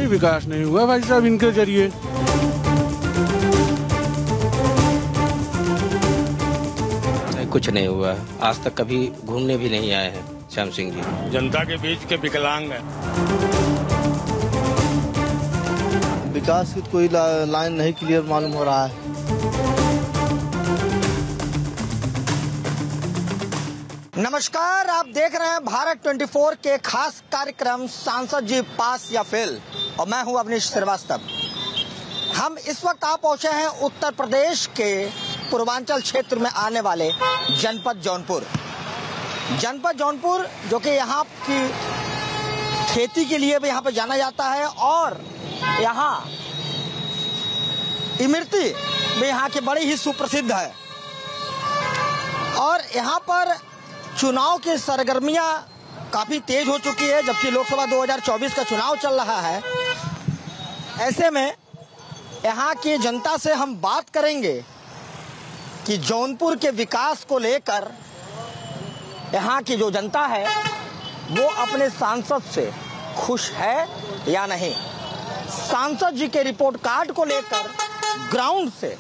विकास नहीं हुआ भाई साहब इनके जरिए। कुछ नहीं हुआ, आज तक कभी घूमने भी नहीं आए हैं श्याम सिंह जी। जनता के बीच के विकलांग है। विकास की कोई लाइन नहीं क्लियर मालूम हो रहा है। नमस्कार, आप देख रहे हैं भारत 24 के खास कार्यक्रम सांसद जी पास या फेल, और मैं हूं अवनीश श्रीवास्तव। हम इस वक्त आ पहुंचे हैं उत्तर प्रदेश के पूर्वांचल क्षेत्र में आने वाले जनपद जौनपुर। जनपद जौनपुर जो कि यहाँ की खेती के लिए भी यहाँ पे जाना जाता है, और यहाँ इमरती भी यहाँ की बड़ी ही सुप्रसिद्ध है। और यहाँ पर चुनाव की सरगर्मियाँ काफ़ी तेज हो चुकी है, जबकि लोकसभा 2024 का चुनाव चल रहा है। ऐसे में यहाँ की जनता से हम बात करेंगे कि जौनपुर के विकास को लेकर यहाँ की जो जनता है वो अपने सांसद से खुश है या नहीं। सांसद जी के रिपोर्ट कार्ड को लेकर ग्राउंड से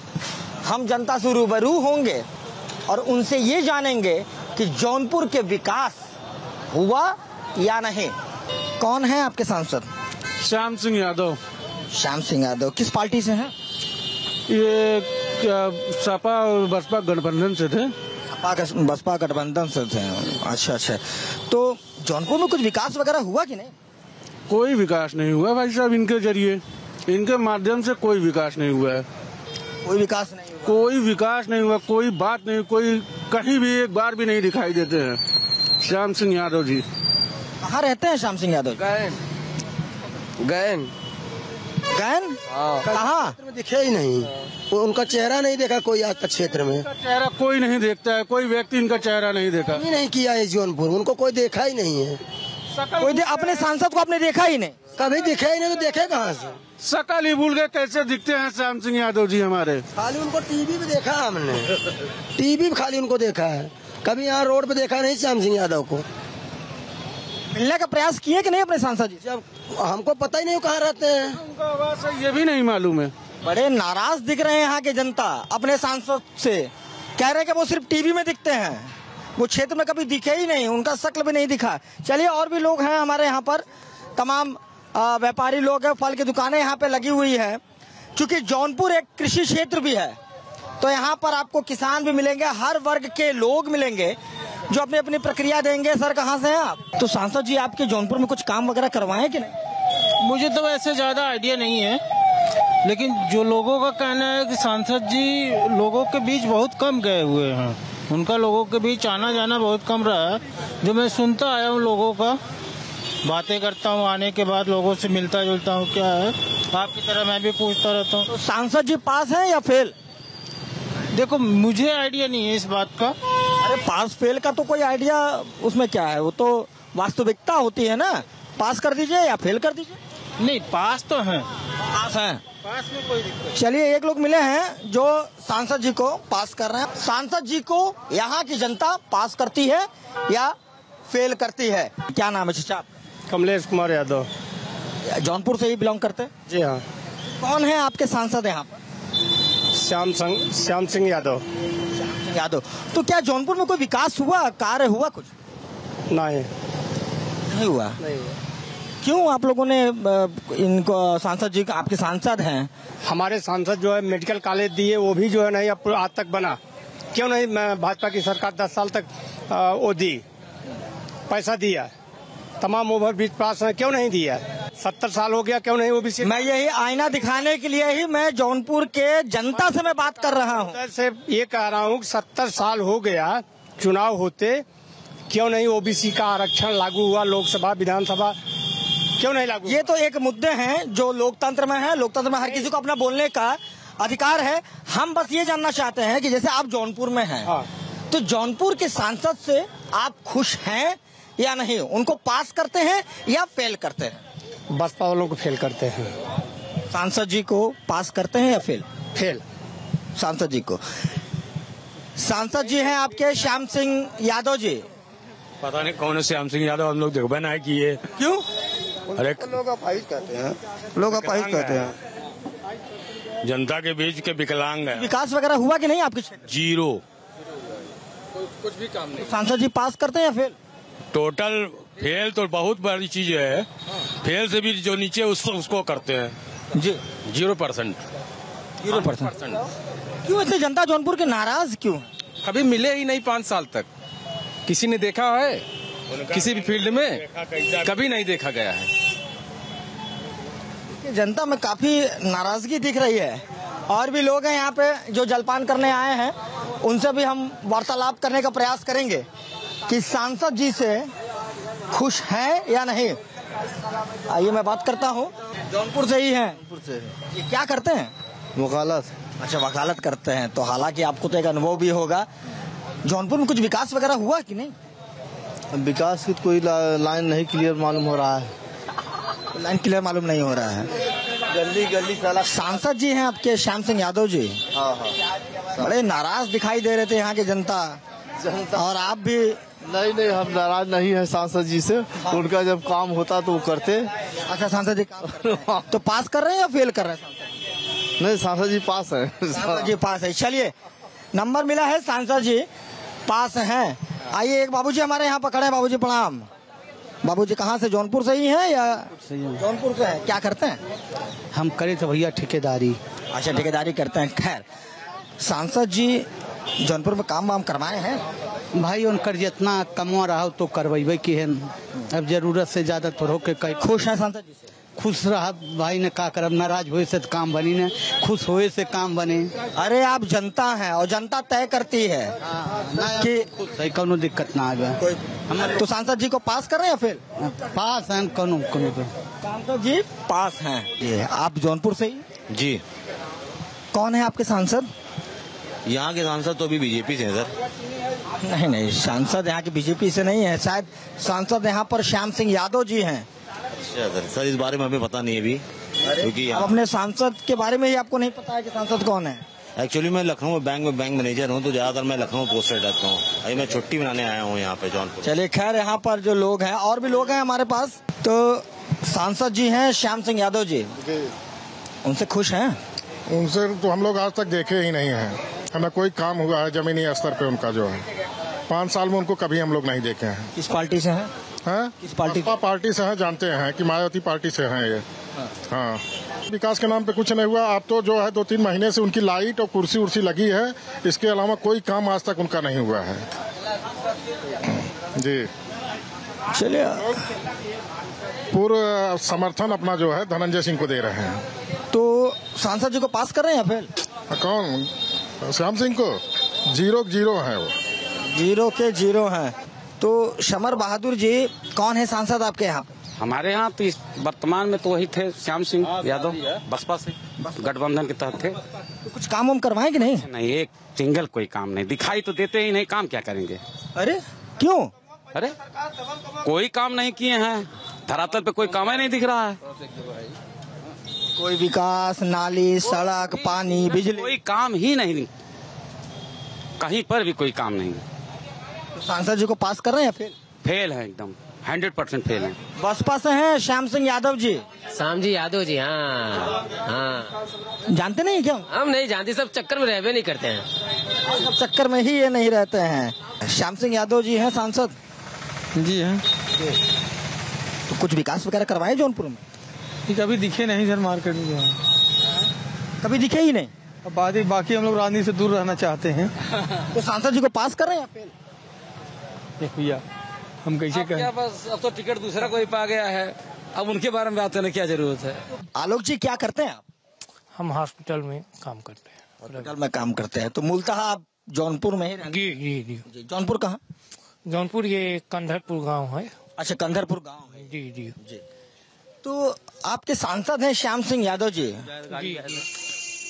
हम जनता से रूबरू होंगे और उनसे ये जानेंगे कि जौनपुर के विकास हुआ या नहीं। कौन है आपके सांसद? श्याम सिंह यादव। श्याम सिंह यादव किस पार्टी से हैं? ये सपा और बसपा गठबंधन से थे। बसपा गठबंधन से थे। अच्छा अच्छा, तो जौनपुर में कुछ विकास वगैरह हुआ कि नहीं? कोई विकास नहीं हुआ भाई साहब इनके जरिए, इनके माध्यम से कोई विकास नहीं हुआ है। कोई विकास नहीं हुआ? कोई विकास नहीं हुआ, कोई बात नहीं, कोई कहीं भी एक बार भी नहीं दिखाई देते हैं श्याम सिंह यादव जी। कहाँ रहते हैं श्याम सिंह यादव? गैन कहाँ? दिखे ही नहीं, उनका चेहरा नहीं देखा कोई आज तक क्षेत्र में। चेहरा कोई नहीं देखता है, कोई व्यक्ति इनका चेहरा नहीं देखा। नहीं किया है जौनपुर, उनको कोई देखा ही नहीं है। कोई अपने सांसद को आपने देखा ही नहीं? कभी दिखे ही नहीं, तो देखे कहाँ से? शकल ही भूल गए कैसे दिखते हैं श्याम सिंह यादव जी हमारे। खाली उनको टीवी पे देखा हमने, टीवी पे खाली उनको देखा है, कभी यहाँ रोड पे देखा नहीं श्याम सिंह यादव को। मिलने का प्रयास किए कि नहीं अपने सांसद जी? जब हमको पता ही नहीं कहाँ रहते हैं, उनका आवाज है ये भी नहीं मालूम है। बड़े नाराज दिख रहे हैं यहाँ के जनता अपने सांसद से, कह रहे हैं कि वो सिर्फ टीवी में दिखते हैं, वो क्षेत्र में कभी दिखे ही नहीं, उनका शक्ल भी नहीं दिखा। चलिए, और भी लोग हैं हमारे यहाँ पर, तमाम व्यापारी लोग हैं, फल की दुकानें यहाँ पे लगी हुई है। क्योंकि जौनपुर एक कृषि क्षेत्र भी है, तो यहाँ पर आपको किसान भी मिलेंगे, हर वर्ग के लोग मिलेंगे जो अपनी अपनी प्रक्रिया देंगे। सर, कहाँ से हैं आप? तो सांसद जी आपके जौनपुर में कुछ काम वगैरह करवाए कि नहीं? मुझे तो वैसे ज्यादा आइडिया नहीं है, लेकिन जो लोगों का कहना है कि सांसद जी लोगों के बीच बहुत कम गए हुए हैं, उनका लोगों के बीच आना जाना बहुत कम रहा है। जो मैं सुनता आया हूँ, लोगों का बातें करता हूँ, आने के बाद लोगों से मिलता जुलता हूँ, क्या है आपकी तरह मैं भी पूछता रहता हूँ। तो सांसद जी पास है या फेल? देखो, मुझे आइडिया नहीं है इस बात का। अरे पास फेल का तो कोई आइडिया उसमें क्या है, वो तो वास्तविकता होती है ना। पास कर दीजिए या फेल कर दीजिए। नहीं, पास तो है, पास है, पास में कोई दिक्कत। चलिए, एक लोग मिले हैं जो सांसद जी को पास कर रहे हैं। सांसद जी को यहाँ की जनता पास करती है या फेल करती है? क्या नाम है चाचा? कमलेश कुमार यादव। जौनपुर से ही बिलोंग करते हैं? जी हाँ। कौन है आपके सांसद यहाँ पर? श्याम सिंह यादव। यादव। तो क्या जौनपुर में कोई विकास हुआ, कार्य हुआ कुछ? नहीं हुआ। क्यों आप लोगों ने इनको, सांसद जी आपके सांसद हैं, हमारे सांसद जो है मेडिकल कॉलेज दिए, वो भी जो है नहीं अब आज तक बना। क्यों नहीं? भाजपा की सरकार 10 साल तक वो दी, पैसा दिया, तमाम ओवर ब्रिज पास है, क्यों नहीं दिया? 70 साल हो गया, क्यों नहीं? वो भी मैं यही आईना दिखाने के लिए ही मैं जौनपुर के जनता से मैं बात कर रहा हूँ। से ये कह रहा हूँ 70 साल हो गया चुनाव होते, क्यों नहीं ओबीसी का आरक्षण लागू हुआ? लोकसभा विधानसभा क्यों नहीं लागू? ये तो एक मुद्दे हैं जो लोकतंत्र में है। लोकतंत्र में हर किसी को अपना बोलने का अधिकार है। हम बस ये जानना चाहते हैं कि जैसे आप जौनपुर में हैं, हाँ, तो जौनपुर के सांसद से आप खुश हैं या नहीं? उनको पास करते हैं या फेल करते हैं? बसपा वालों को फेल करते हैं। सांसद जी को पास करते हैं या फेल? फेल। सांसद जी को। सांसद जी हैं आपके श्याम सिंह यादव जी। पता नहीं कौन है श्याम सिंह यादव, हम लोग देखबे नहीं किए। क्यों? अरे लोग अपाहिज कहते हैं जनता के बीच के विकलांग है। विकास वगैरह हुआ कि नहीं आपके क्षेत्र? जीरो, कुछ भी काम नहीं। सांसद जी पास करते हैं या फेल? टोटल फेल तो बहुत बड़ी चीज है। फेल से भी जो नीचे उसको करते हैं जी 0%। 0%। क्यों इतनी जनता जौनपुर के नाराज क्यों? कभी मिले ही नहीं 5 साल तक। किसी ने देखा है किसी भी फील्ड में? कभी नहीं देखा गया है। जनता में काफी नाराजगी दिख रही है। और भी लोग हैं यहाँ पे जो जलपान करने आए हैं, उनसे भी हम वार्तालाप करने का प्रयास करेंगे कि सांसद जी से खुश हैं या नहीं। आइए मैं बात करता हूँ। जौनपुर से ही हैं? जौनपुर से। ये क्या करते हैं? वकालत। अच्छा, वकालत करते हैं। तो हालांकि आपको तो एक अनुभव भी होगा। जौनपुर में कुछ विकास वगैरह हुआ कि नहीं? विकास की कोई लाइन नहीं क्लियर मालूम हो रहा है। लाइन क्लियर मालूम नहीं हो रहा है। गली गली साला। सांसद जी हैं आपके श्याम सिंह यादव जी। हाँ। बड़े नाराज दिखाई दे रहे थे यहाँ की जनता। और आप भी? नहीं, हम नाराज नहीं है सांसद जी से। उनका जब काम होता तो वो करते। अच्छा, सांसद जी काम करते हैं। तो पास कर रहे हैं या फेल कर रहे हैं? नहीं, सांसद जी पास है। सांसद जी पास है। चलिए, नंबर मिला है, सांसद जी पास हैं। आइए, एक बाबूजी हमारे यहाँ पकड़े हैं। बाबूजी प्रणाम। बाबूजी कहाँ से? जौनपुर से ही हैं या? जौनपुर से हैं। क्या करते हैं? हम करे तो भैया ठेकेदारी। अच्छा, ठेकेदारी करते हैं। खैर, सांसद जी जौनपुर में काम वाम करवाए हैं? भाई उनकर जितना कमवा रहा हो तो करवाइबे की है। अब जरूरत से ज्यादा थोड़ा के कहीं खुश हैं सांसद जी से? खुश रहा भाई ने का करब। नाराज हुए से तो काम बनी न, खुश हुए से काम बने। अरे आप जनता हैं और जनता तय करती है कि सही, कोनो दिक्कत ना आवे। तो सांसद जी को पास कर रहे हैं या फिर? पास हैं कोनो पे। सांसद जी पास हैं। ये आप जौनपुर से ही? जी। कौन है आपके सांसद? यहाँ के सांसद तो अभी बीजेपी से हैं सर। नहीं, सांसद यहाँ के बीजेपी से नहीं है। शायद सांसद यहाँ पर श्याम सिंह यादव जी हैं। अच्छा सर, इस बारे में हमें पता नहीं है अभी, क्योंकि अब अपने सांसद के बारे में ही आपको नहीं पता है कि सांसद कौन है? एक्चुअली मैं लखनऊ बैंक में बैंक मैनेजर हूँ, तो ज्यादातर मैं लखनऊ पोस्टेड रहता हूँ। अभी मैं छुट्टी मनाने आया हूँ यहाँ पे जौनपुर। चलिए, खैर यहाँ पर जो लोग हैं और भी लोग हैं हमारे पास। तो सांसद जी हैं श्याम सिंह यादव जी, उनसे खुश हैं? उनसे तो हम लोग आज तक देखे ही नहीं हैं। हमें कोई काम हुआ है जमीनी स्तर पे उनका जो है 5 साल में उनको कभी हम लोग नहीं देखे हैं। किस पार्टी से हैं? किस पार्टी? पार्टी से हैं, जानते हैं कि मायावती पार्टी से हैं ये। हाँ, विकास के नाम पे कुछ नहीं हुआ। आप तो जो है 2-3 महीने से उनकी लाइट और कुर्सी उर्सी लगी है, इसके अलावा कोई काम आज तक उनका नहीं हुआ है। जी, चलिए, पूरा समर्थन अपना जो है धनंजय सिंह को दे रहे हैं। तो सांसद जी को पास कर रहे हैं या फेल? कौन? श्याम सिंह को 0 है वो। 0 के 0 हैं। तो समर बहादुर जी कौन है सांसद आपके यहाँ? हमारे यहाँ तो वर्तमान में तो वही थे श्याम सिंह यादव, बसपा से गठबंधन के तहत थे। तो कुछ काम वाम करवाए कि नहीं? नहीं, एक सिंगल कोई काम नहीं, दिखाई तो देते ही नहीं, काम क्या करेंगे? अरे क्यों? अरे कोई काम नहीं किए हैं, धरातल पे कोई काम ही नहीं दिख रहा है। कोई विकास, नाली, सड़क, पानी, बिजली, कोई काम ही नहीं, कहीं पर भी कोई काम नहीं। तो सांसद जी को पास कर रहे हैं या फेल? फेल है, एकदम 100% फेल है। बसपा से हैं श्याम सिंह यादव जी। श्याम जी यादव जी, हाँ। जानते नहीं क्या? हम नहीं जानते, सब चक्कर में रहबे नहीं करते हैं। सब चक्कर में ही ये नहीं रहते हैं। श्याम सिंह यादव जी हैं सांसद? जी हैं। तो कुछ विकास वगैरह करवाए जौनपुर में? कभी दिखे नहीं सर, मार्केट में जो है कभी दिखे ही नहीं। अब बाकी हम लोग राजनीति से दूर रहना चाहते हैं। तो सांसद जी को पास कर रहे हैं या फेल? भैया हम कैसे कहें? बस अब तो टिकट दूसरा कोई पा गया है, अब उनके बारे में बात करने की क्या जरूरत है। आलोक जी क्या करते हैं आप? हम हॉस्पिटल में काम करते हैं। हॉस्पिटल में काम करते हैं। तो मूलतः आप जौनपुर में ही रहते हैं? जी। जौनपुर कहाँ? जौनपुर ये कंधरपुर गांव है। अच्छा, कंधरपुर गांव है। जी। तो आपके सांसद हैं श्याम सिंह यादव जी।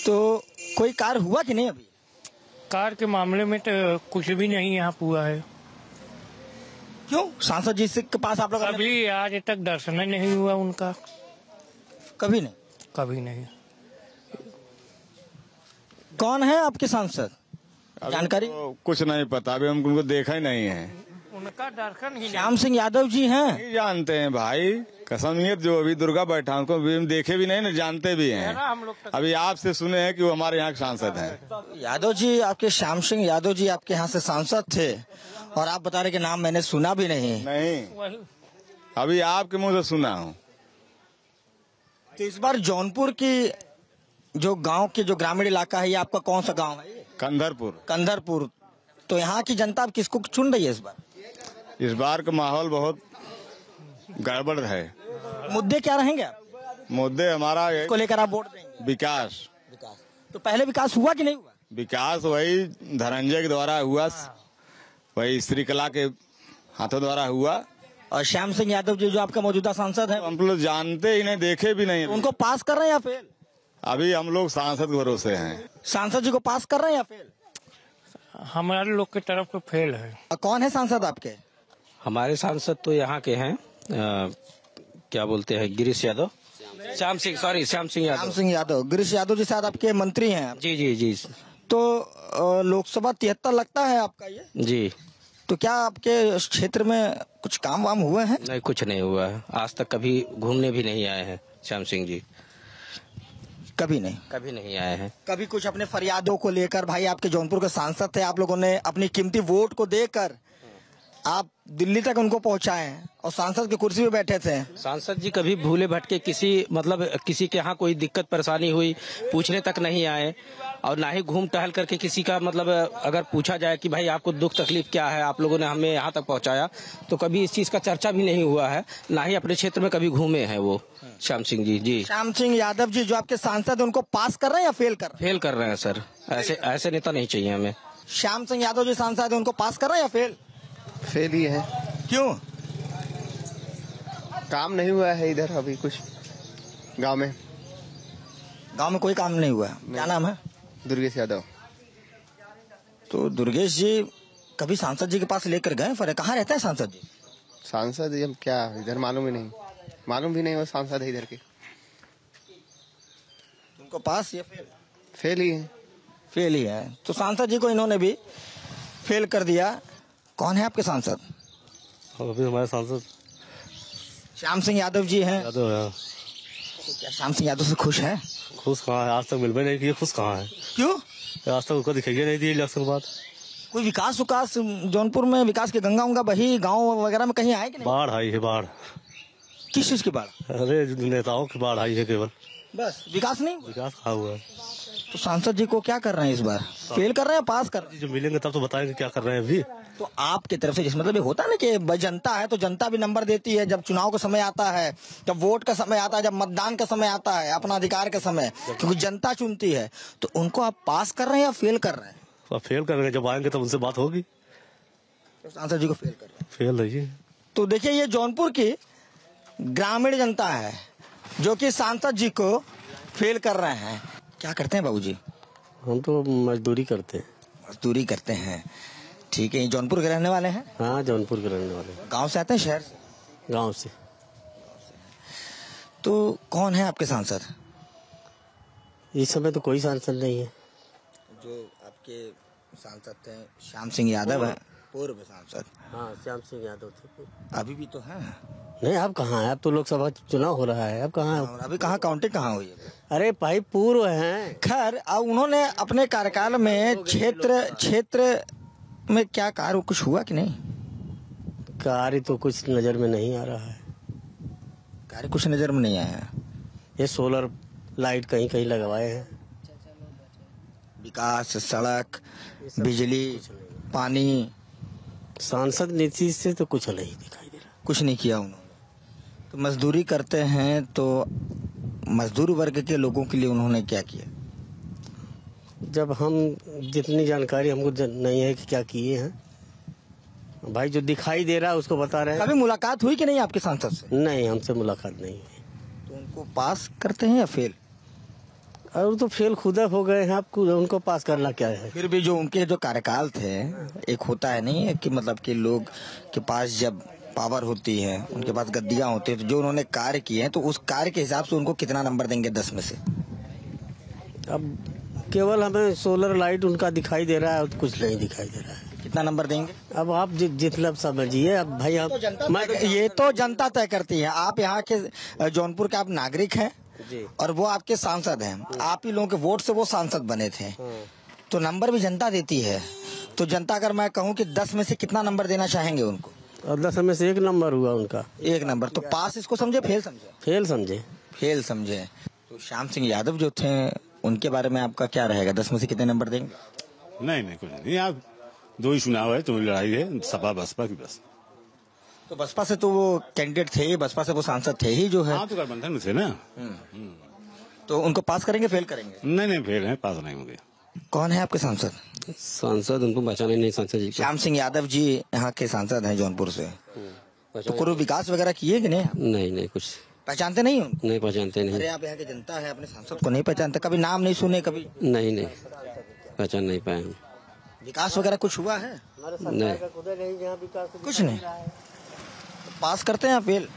तो कोई कार्य हुआ कि नहीं अभी? कार के मामले में तो कुछ भी नहीं यहाँ हुआ है। क्यों? सांसद जी के पास आप लोग अभी आज तक दर्शन नहीं हुआ उनका। कभी नहीं? कभी नहीं। कौन है आपके सांसद? जानकारी? तो कुछ नहीं पता, अभी हम उनको देखा ही नहीं है। उनका दर्शन ही। श्याम सिंह यादव जी हैं। नहीं जानते हैं भाई, कसमियत जो अभी दुर्गा बैठा उनको भी हम देखे भी नहीं ना, जानते भी हैं। अभी आपसे सुने हैं कि वो हमारे यहाँ के सांसद हैं। यादव जी, आपके श्याम सिंह यादव जी आपके यहाँ से सांसद थे और आप बता रहे कि नाम मैंने सुना भी नहीं। अभी आपके मुंह से सुना हूँ। तो इस बार जौनपुर की जो गांव के जो ग्रामीण इलाका है, ये आपका कौन सा गांव है? कंधरपुर। कंधरपुर। तो यहाँ की जनता अब किसको चुन रही है इस बार? इस बार का माहौल बहुत गड़बड़ है। मुद्दे क्या रहेंगे? मुद्दे हमारा इसको लेकर आप वोट देंगे? विकास। तो पहले विकास हुआ कि नहीं हुआ? विकास वही धनंजय के द्वारा हुआ, वही श्रीकला के हाथों द्वारा हुआ। और श्याम सिंह यादव जी जो आपका मौजूदा सांसद है, हम लोग जानते ही नहीं, देखे भी नहीं। तो उनको पास कर रहे हैं या फेल? अभी हम लोग सांसद के भरोसे हैं। सांसद जी को पास कर रहे हैं या फेल? हमारे लोग की तरफ तो फेल है। कौन है सांसद आपके? हमारे सांसद तो यहाँ के हैं, क्या बोलते हैं, गिरीश यादव, श्याम सिंह यादव। श्याम सिंह यादव। गिरीश यादव जी शायद आपके मंत्री हैं। जी जी जी। तो लोकसभा 73 लगता है आपका ये? जी। तो क्या आपके क्षेत्र में कुछ काम वाम हुए हैं? नहीं, कुछ नहीं हुआ है। आज तक कभी घूमने भी नहीं आए हैं श्याम सिंह जी। कभी नहीं आए हैं। कभी कुछ अपने फरियादों को लेकर, भाई आपके जौनपुर के सांसद थे, आप लोगों ने अपनी कीमती वोट को देकर आप दिल्ली तक उनको पहुंचाए और सांसद की कुर्सी पे बैठे थे। सांसद जी कभी भूले भटके किसी के यहाँ कोई दिक्कत परेशानी हुई पूछने तक नहीं आए, और ना ही घूम टहल करके किसी का अगर पूछा जाए कि भाई आपको दुख तकलीफ क्या है, आप लोगों ने हमें यहाँ तक पहुँचाया, तो कभी इस चीज का चर्चा भी नहीं हुआ है। ना ही अपने क्षेत्र में कभी घूमे हैं वो श्याम सिंह जी। जी। श्याम सिंह यादव जी जो आपके सांसद, उनको पास कर रहे हैं या फेल कर रहे हैं? फेल कर रहे हैं सर। ऐसे नेता नहीं चाहिए हमें। श्याम सिंह यादव जी सांसद है, उनको पास कर रहे हैं या फेल? फेल ही है। क्यों? काम नहीं हुआ है इधर अभी कुछ गांव में कोई काम नहीं हुआ। क्या नाम है? दुर्गेश यादव। तो दुर्गेश जी कभी सांसद जी के पास लेकर गए? फिर कहाँ रहता है सांसद जी? सांसद हम क्या इधर मालूम भी नहीं वो सांसद है इधर के। उनको पास या फेल? फेल ही है। तो सांसद जी को इन्होंने भी फेल कर दिया। कौन है आपके सांसद? अभी हमारे सांसद श्याम सिंह यादव जी हैं। यादव है। तो क्या श्याम सिंह यादव से खुश है? खुश कहाँ है, आज तक मिल भी नहीं किया। खुश कहाँ है? क्यों? आज तक उनको दिखाई नहीं दी इलेक्शन के बाद। कोई विकास जौनपुर में विकास के गंगा बही गांव वगैरह में कहीं आए कि नहीं? बाढ़ आई है। बाढ़ किस चीज की बाढ़? अरे नेताओं की बाढ़ आई है केवल, बस विकास नहीं। विकास कहाँ हुआ है? तो सांसद जी को क्या कर रहे हैं इस बार? फेल कर रहे हैं, पास कर रहे हैं? जो मिलेंगे तब तो बताएंगे क्या कर रहे हैं अभी। तो आपकी तरफ से जिस मतलब ये होता है ना कि जनता है तो जनता भी नंबर देती है। जब चुनाव का समय आता है, जब वोट का समय आता है, जब मतदान का समय आता है, अपना अधिकार का समय, क्योंकि जनता चुनती है, तो उनको आप पास कर रहे हैं या फेल कर रहे हैं? तो फेल करेंगे, जब आएंगे तब उनसे बात होगी। तो सांसद जी को फेल कर रहे हैं। फेल रही। तो देखिए, ये जौनपुर की ग्रामीण जनता है जो कि सांसद जी को फेल कर रहे हैं। क्या करते हैं बाबूजी? हम तो मजदूरी करते हैं। ठीक है। जौनपुर के रहने वाले हैं? हाँ, जौनपुर के रहने वाले। गांव से आते हैं शहर से? गांव से। तो कौन है आपके सांसद? इस समय तो कोई सांसद नहीं है। जो आपके सांसद थे श्याम सिंह यादव है, पूर्व सांसद। हाँ, श्याम सिंह यादव थे। अभी भी तो है? नहीं, अब कहाँ है? अब तो लोकसभा चुनाव हो रहा है। अब कहाँ है? अभी कहाँ काउंटिंग कहाँ हुई है? अरे भाई, पूर्व हैं। खैर, अब उन्होंने अपने कार्यकाल में क्षेत्र में क्या कार्य कुछ हुआ कि नहीं? कार्य तो कुछ नजर में नहीं आ रहा है। कार्य कुछ नजर में नहीं आया है। ये सोलर लाइट कहीं लगवाए हैं। विकास, सड़क, बिजली, पानी, सांसद नीति से तो कुछ नहीं दिखाई दे रहा। कुछ नहीं किया उन्होंने। तो मजदूरी करते हैं, तो मजदूर वर्ग के लोगों के लिए उन्होंने क्या किया? जब हम जितनी जानकारी हमको नहीं है कि क्या किए हैं, भाई जो दिखाई दे रहा है उसको बता रहे हैं। कभी मुलाकात हुई कि नहीं आपके सांसद से? नहीं, हमसे मुलाकात नहीं हुई। तो उनको पास करते हैं या फेल? और तो फेल खुद हो गए हैं, आपको उनको पास करना क्या है? फिर भी जो उनके जो कार्यकाल थे, एक होता है नहीं है कि मतलब कि लोग के पास जब पावर होती है, उनके पास गद्दियां होती है, तो जो उन्होंने कार्य किए हैं तो उस कार्य के हिसाब से उनको कितना नंबर देंगे 10 में से? अब केवल हमें सोलर लाइट उनका दिखाई दे रहा है और कुछ नहीं दिखाई दे रहा है। कितना नंबर देंगे? अब आप जितना समझिए। अब भाई आप ये तो जनता तय करती है। आप यहाँ के जौनपुर के आप नागरिक हैं और वो आपके सांसद हैं। आप ही लोगों के वोट से वो सांसद बने थे, तो नंबर भी जनता देती है। तो जनता अगर मैं कहूँ कि 10 में से कितना नंबर देना चाहेंगे उनको? और 10 में से 1 नंबर हुआ उनका। 1 नंबर। तो पास इसको समझे फेल समझे? फेल समझे। फेल समझे। तो श्याम सिंह यादव जो थे उनके बारे में आपका क्या रहेगा? 10 में से कितने नंबर देंगे? नहीं कुछ नहीं। आप 2 ही चुनाव है, तो लड़ाई है सपा बसपा की बस। तो बसपा से तो वो कैंडिडेट थे, बसपा से वो सांसद थे ही जो है। हाँ, तो गठबंधन में थे ना। तो उनको पास करेंगे फेल करेंगे? नहीं फेल है, पास नहीं होंगे। कौन है आपके सांसद? सांसद उनको पहचाने नहीं। सांसद जी श्याम सिंह यादव जी यहाँ के सांसद हैं जौनपुर से। तो कोई विकास वगैरह किए कि नहीं? नहीं कुछ पहचानते नहीं हो? नहीं पहचानते नहीं। अरे आप यहाँ की जनता है, अपने सांसद को नहीं पहचानते? कभी नाम नहीं सुने? कभी नहीं पहचान नहीं पाए हम। विकास वगैरह कुछ हुआ है? नहीं कुछ नहीं। तो पास करते हैं या फेल?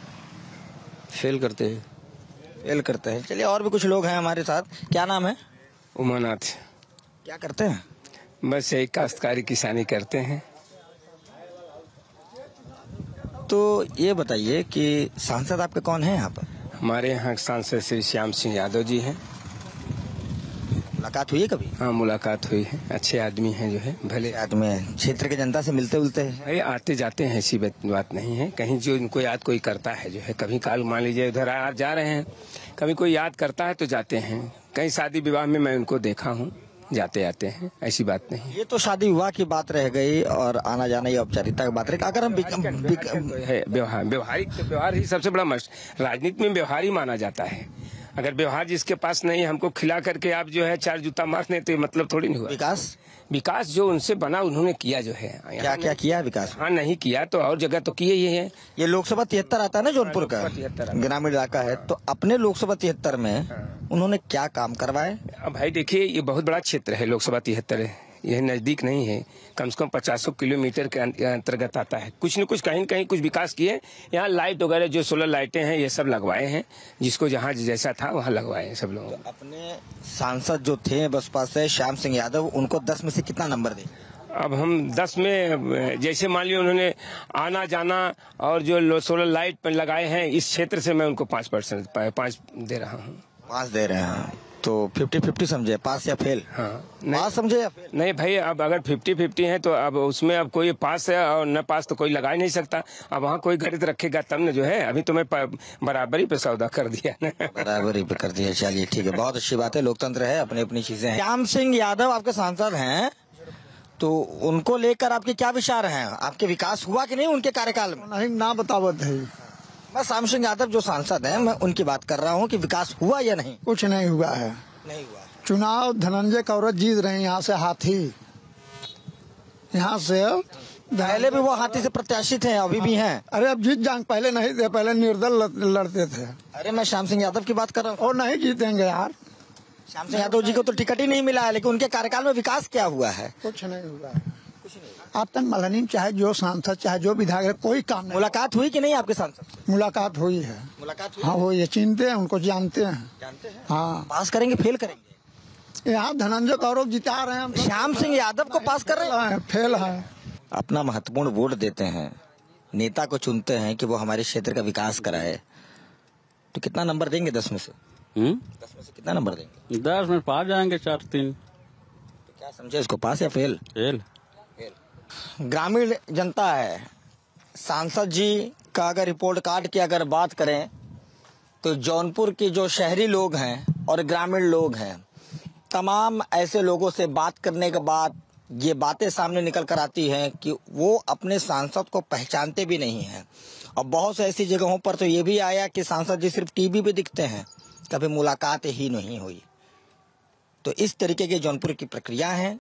फेल करते हैं। फेल करते हैं। चलिए और भी कुछ लोग हैं हमारे साथ। क्या नाम है? उमानाथ। क्या करते हैं? बस यही काश्तकारी किसानी करते हैं। तो ये बताइए कि सांसद आपके कौन है यहाँ पर? हमारे यहाँ सांसद श्री श्याम सिंह यादव जी हैं। मुलाकात हुई है कभी? हाँ, मुलाकात हुई है। अच्छे आदमी हैं, जो है भले आदमी है। क्षेत्र के जनता से मिलते उलते हैं? भाई आते जाते हैं, ऐसी बात नहीं है। कहीं जो इनको याद कोई करता है, जो है कभी काल मान लीजिए उधर आज जा रहे हैं, कभी कोई याद करता है तो जाते हैं। कहीं शादी विवाह में मैं उनको देखा हूँ, जाते आते हैं, ऐसी बात नहीं। ये तो शादी विवाह की बात रह गई और आना जाना ये औपचारिकता की बात रही। अगर हम है व्यवहारिक तो व्यवहार ही सबसे बड़ा मस्त। राजनीति में व्यवहार ही माना जाता है। अगर व्यवहार जिसके पास नहीं, हमको खिला करके आप जो है 4 जूता मारने, तो मतलब थोड़ी नहीं हुआ। विकास जो उनसे बना उन्होंने किया, जो है क्या किया विकास? हाँ, नहीं किया तो और जगह तो किए ही है। ये लोकसभा 73 आता है ना जौनपुर का, ग्रामीण इलाका है। तो अपने लोकसभा 73 में उन्होंने क्या काम करवाए? अब भाई देखिए, ये बहुत बड़ा क्षेत्र है लोकसभा 73। यह नजदीक नहीं है, कम से कम 50 किलोमीटर के अंतर्गत आता है। कुछ न कुछ कहीं कहीं कुछ विकास किए। यहाँ लाइट वगैरह जो सोलर लाइटें हैं ये सब लगवाए हैं, जिसको जहाँ जैसा था वहाँ लगवाए हैं सब लोगों। तो अपने सांसद जो थे बसपा से श्याम सिंह यादव, उनको 10 में से कितना नंबर दें? अब हम 10 में, जैसे मान लिया उन्होंने आना जाना और जो सोलर लाइट पर लगाए हैं, इस क्षेत्र से मैं उनको 5% 5 दे रहा हूँ। 5 दे रहे हैं। तो 50-50 समझे, पास या फेल? हाँ, पास समझे या फेल? नहीं भाई, अब अगर 50-50 है तो अब उसमें अब कोई पास है और न पास तो कोई लगा ही नहीं सकता। अब वहाँ कोई गणित रखेगा तब न, जो है। अभी तो मैं बराबरी पे सौदा कर दिया ना। बराबरी पे कर दिया। चलिए ठीक है, बहुत अच्छी बात है। लोकतंत्र है, अपनी अपनी चीजें हैं। श्याम सिंह यादव आपके सांसद हैं, तो उनको लेकर आपके क्या विचार हैं? आपके विकास हुआ कि नहीं उनके कार्यकाल में? नहीं, ना बतावत है। मैं श्याम सिंह यादव जो सांसद हैं, मैं उनकी बात कर रहा हूँ कि विकास हुआ या नहीं? कुछ नहीं हुआ है। नहीं हुआ। चुनाव धनंजय कौरत जीत रहे हैं यहाँ से हाथी। यहाँ से पहले भी वो हाथी से प्रत्याशी थे, अभी भी हैं। अरे अब जीत जाएंगे, पहले नहीं थे, पहले निर्दल लड़ते थे। अरे मैं श्याम सिंह यादव की बात कर रहा हूँ। और नहीं जीतेंगे यार। श्याम सिंह यादव जी को तो टिकट ही नहीं मिला है, लेकिन उनके कार्यकाल में विकास क्या हुआ है? कुछ नहीं हुआ है। आतंक चाहे जो सांसद चाहे जो विधायक, कोई काम नहीं। मुलाकात हुई कि नहीं आपके सांसद? मुलाकात हुई है। मुलाकात हुई? हाँ, वो ये चिनते हैं, उनको जानते हैं। जानते हैं? हाँ। पास करेंगे फेल करेंगे? यहाँ धनंजय कौरव जिता रहे हैं। श्याम सिंह यादव को पास कर रहे हैं? फेल है। अपना महत्वपूर्ण वोट देते हैं, नेता को चुनते हैं कि वो हमारे क्षेत्र का विकास कराए, तो कितना नंबर देंगे 10 में से? 10 में से कितना नंबर देंगे? 10 में पास जाएंगे 4-3। तो क्या समझे इसको, पास या फेल? फेल। ग्रामीण जनता है। सांसद जी का अगर रिपोर्ट कार्ड की अगर बात करें तो जौनपुर के जो शहरी लोग हैं और ग्रामीण लोग हैं, तमाम ऐसे लोगों से बात करने के बाद ये बातें सामने निकल कर आती हैं कि वो अपने सांसद को पहचानते भी नहीं हैं। और बहुत से ऐसी जगहों पर तो ये भी आया कि सांसद जी सिर्फ टीवी पे दिखते हैं, कभी मुलाकात ही नहीं हुई। तो इस तरीके की जौनपुर की प्रक्रिया है।